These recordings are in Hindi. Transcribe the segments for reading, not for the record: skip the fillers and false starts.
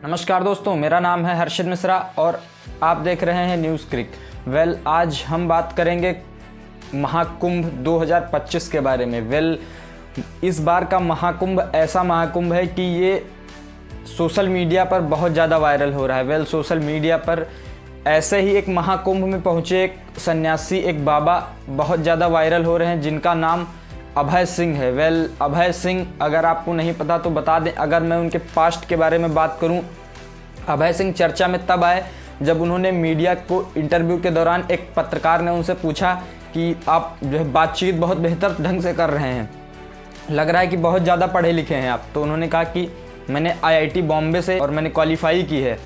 नमस्कार दोस्तों, मेरा नाम है हर्षित मिश्रा और आप देख रहे हैं न्यूज़ क्रिक। आज हम बात करेंगे महाकुंभ 2025 के बारे में। इस बार का महाकुंभ ऐसा महाकुंभ है कि ये सोशल मीडिया पर बहुत ज़्यादा वायरल हो रहा है। सोशल मीडिया पर ऐसे ही एक महाकुंभ में पहुँचे एक सन्यासी, एक बाबा बहुत ज़्यादा वायरल हो रहे हैं जिनका नाम अभय सिंह है। अभय सिंह अगर आपको नहीं पता तो बता दें। अगर मैं उनके पास्ट के बारे में बात करूं, अभय सिंह चर्चा में तब आए जब उन्होंने मीडिया को इंटरव्यू के दौरान एक पत्रकार ने उनसे पूछा कि आप जो है बातचीत बहुत बेहतर ढंग से कर रहे हैं, लग रहा है कि बहुत ज़्यादा पढ़े लिखे हैं आप। तो उन्होंने कहा कि मैंने IIT बॉम्बे से और मैंने क्वालिफाई की है।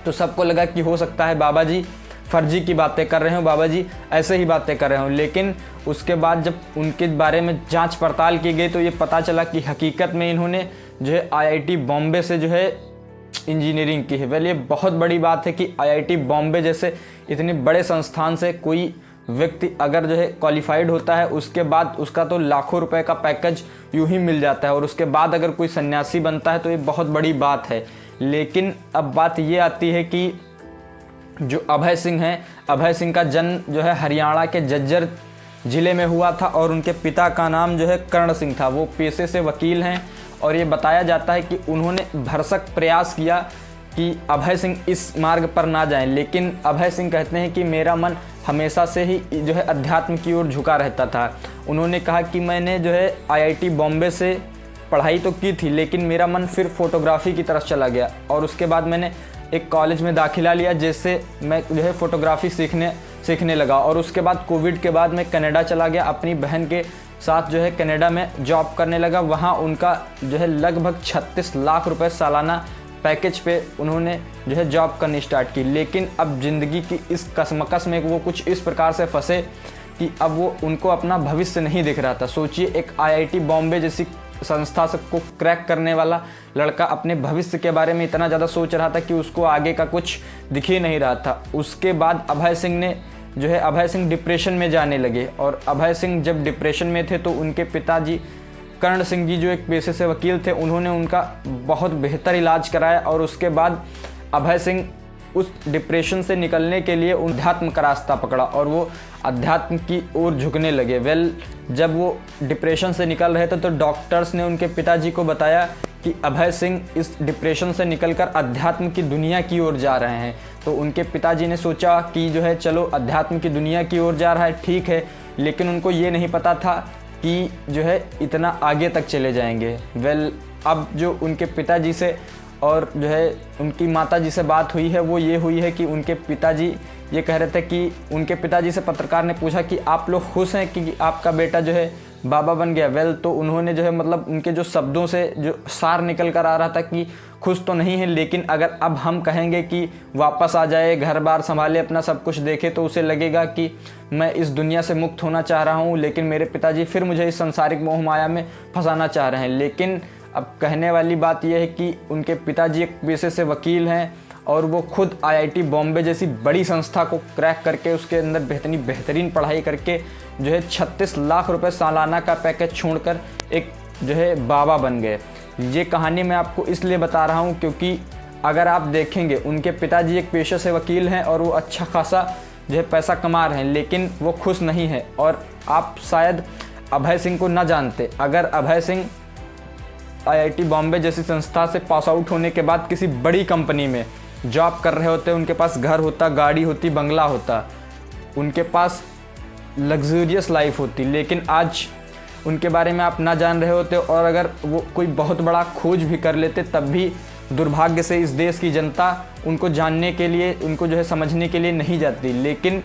तो सबको लगा कि हो सकता है बाबा जी फर्जी की बातें कर रहे हो, बाबा जी ऐसे ही बातें कर रहे हो। लेकिन उसके बाद जब उनके बारे में जांच पड़ताल की गई तो ये पता चला कि हकीकत में इन्होंने जो है IIT बॉम्बे से जो है इंजीनियरिंग की है। ये बहुत बड़ी बात है कि IIT बॉम्बे जैसे इतने बड़े संस्थान से कोई व्यक्ति अगर जो है क्वालिफाइड होता है, उसके बाद उसका तो लाखों रुपए का पैकेज यूं ही मिल जाता है और उसके बाद अगर कोई सन्यासी बनता है तो ये बहुत बड़ी बात है। लेकिन अब बात ये आती है कि जो अभय सिंह हैं, अभय सिंह का जन्म जो है हरियाणा के झज्जर ज़िले में हुआ था और उनके पिता का नाम जो है कर्ण सिंह था। वो पेशे से वकील हैं और ये बताया जाता है कि उन्होंने भरसक प्रयास किया कि अभय सिंह इस मार्ग पर ना जाएं। लेकिन अभय सिंह कहते हैं कि मेरा मन हमेशा से ही जो है अध्यात्म की ओर झुका रहता था। उन्होंने कहा कि मैंने जो है IIT बॉम्बे से पढ़ाई तो की थी, लेकिन मेरा मन फिर फोटोग्राफी की तरफ चला गया और उसके बाद मैंने एक कॉलेज में दाखिला लिया जिससे मैं जो है फोटोग्राफी सीखने लगा। और उसके बाद कोविड के बाद मैं कनाडा चला गया, अपनी बहन के साथ जो है कनाडा में जॉब करने लगा। वहाँ उनका जो है लगभग 36 लाख रुपए सालाना पैकेज पे उन्होंने जो है जॉब करनी स्टार्ट की। लेकिन अब ज़िंदगी की इस कसमकस में वो कुछ इस प्रकार से फंसे कि अब वो उनको अपना भविष्य नहीं दिख रहा था। सोचिए, एक IIT बॉम्बे जैसी संस्था को क्रैक करने वाला लड़का अपने भविष्य के बारे में इतना ज़्यादा सोच रहा था कि उसको आगे का कुछ दिख ही नहीं रहा था। उसके बाद अभय सिंह डिप्रेशन में जाने लगे और अभय सिंह जब डिप्रेशन में थे तो उनके पिताजी कर्ण सिंह जी जो एक पेशे से वकील थे, उन्होंने उनका बहुत बेहतर इलाज कराया और उसके बाद अभय सिंह उस डिप्रेशन से निकलने के लिए अध्यात्म का रास्ता पकड़ा और वो अध्यात्म की ओर झुकने लगे। जब वो डिप्रेशन से निकल रहे थे तो डॉक्टर्स ने उनके पिताजी को बताया कि अभय सिंह इस डिप्रेशन से निकलकर अध्यात्म की दुनिया की ओर जा रहे हैं। तो उनके पिताजी ने सोचा कि जो है चलो अध्यात्म की दुनिया की ओर जा रहा है, ठीक है। लेकिन उनको ये नहीं पता था कि जो है इतना आगे तक चले जाएंगे। अब जो उनके पिताजी से और जो है उनकी माताजी से बात हुई है वो ये हुई है कि उनके पिताजी ये कह रहे थे कि उनके पिताजी से पत्रकार ने पूछा कि आप लोग खुश हैं कि आपका बेटा जो है बाबा बन गया। तो उन्होंने जो है मतलब उनके जो शब्दों से जो सार निकल कर आ रहा था कि खुश तो नहीं है, लेकिन अगर अब हम कहेंगे कि वापस आ जाए, घर बार संभाले, अपना सब कुछ देखे, तो उसे लगेगा कि मैं इस दुनिया से मुक्त होना चाह रहा हूँ, लेकिन मेरे पिताजी फिर मुझे इस संसारिक मोह माया में फंसाना चाह रहे हैं। लेकिन अब कहने वाली बात यह है कि उनके पिताजी एक पेशे से वकील हैं और वो खुद IIT बॉम्बे जैसी बड़ी संस्था को क्रैक करके उसके अंदर बेहतरीन पढ़ाई करके जो है 36 लाख रुपए सालाना का पैकेज छोड़कर एक जो है बाबा बन गए। ये कहानी मैं आपको इसलिए बता रहा हूँ क्योंकि अगर आप देखेंगे उनके पिताजी एक पेशे से वकील हैं और वो अच्छा खासा जो है पैसा कमा रहे हैं, लेकिन वो खुश नहीं है। और आप शायद अभय सिंह को न जानते। अगर अभय सिंह IIT बॉम्बे जैसी संस्था से पास आउट होने के बाद किसी बड़ी कंपनी में जॉब कर रहे होते, उनके पास घर होता, गाड़ी होती, बंगला होता, उनके पास लग्जूरियस लाइफ होती, लेकिन आज उनके बारे में आप ना जान रहे होते और अगर वो कोई बहुत बड़ा खोज भी कर लेते तब भी दुर्भाग्य से इस देश की जनता उनको जानने के लिए, उनको जो है समझने के लिए नहीं जाती। लेकिन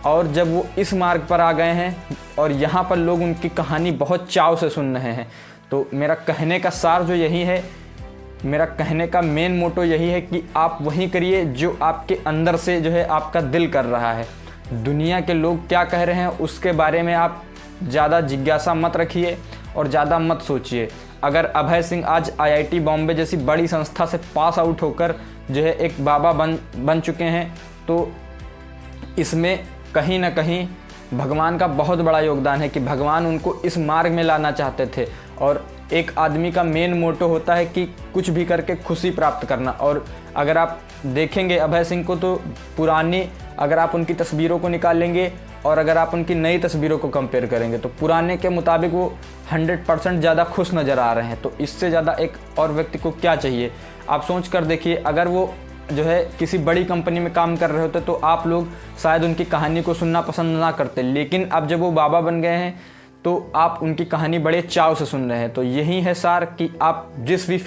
और जब वो इस मार्ग पर आ गए हैं और यहाँ पर लोग उनकी कहानी बहुत चाव से सुन रहे हैं, तो मेरा कहने का सार जो यही है, मेरा कहने का मेन मोटो यही है कि आप वही करिए जो आपके अंदर से जो है आपका दिल कर रहा है। दुनिया के लोग क्या कह रहे हैं उसके बारे में आप ज़्यादा जिज्ञासा मत रखिए और ज़्यादा मत सोचिए। अगर अभय सिंह आज IIT बॉम्बे जैसी बड़ी संस्था से पास आउट होकर जो है एक बाबा बन चुके हैं तो इसमें कहीं ना कहीं भगवान का बहुत बड़ा योगदान है कि भगवान उनको इस मार्ग में लाना चाहते थे और एक आदमी का मेन मोटो होता है कि कुछ भी करके खुशी प्राप्त करना। और अगर आप देखेंगे अभय सिंह को तो पुरानी, अगर आप उनकी तस्वीरों को निकालेंगे और अगर आप उनकी नई तस्वीरों को कंपेयर करेंगे तो पुराने के मुताबिक वो 100% ज़्यादा खुश नज़र आ रहे हैं। तो इससे ज़्यादा एक और व्यक्ति को क्या चाहिए? आप सोच कर देखिए, अगर वो जो है किसी बड़ी कंपनी में काम कर रहे होते तो आप लोग शायद उनकी कहानी को सुनना पसंद ना करते, लेकिन अब जब वो बाबा बन गए हैं तो आप उनकी कहानी बड़े चाव से सुन रहे हैं। तो यही है सार कि आप जिस भी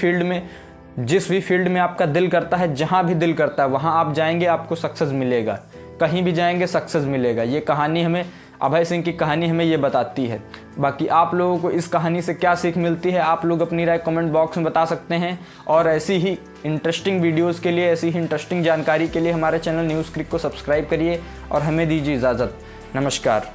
फील्ड में आपका दिल करता है, जहाँ भी दिल करता है वहाँ आप जाएंगे, आपको सक्सेस मिलेगा। कहीं भी जाएंगे सक्सेस मिलेगा। ये कहानी हमें, अभय सिंह की कहानी हमें ये बताती है। बाकी आप लोगों को इस कहानी से क्या सीख मिलती है, आप लोग अपनी राय कमेंट बॉक्स में बता सकते हैं। और ऐसी ही इंटरेस्टिंग वीडियोस के लिए, ऐसी ही इंटरेस्टिंग जानकारी के लिए हमारे चैनल न्यूज़ क्लिक को सब्सक्राइब करिए और हमें दीजिए इजाज़त। नमस्कार।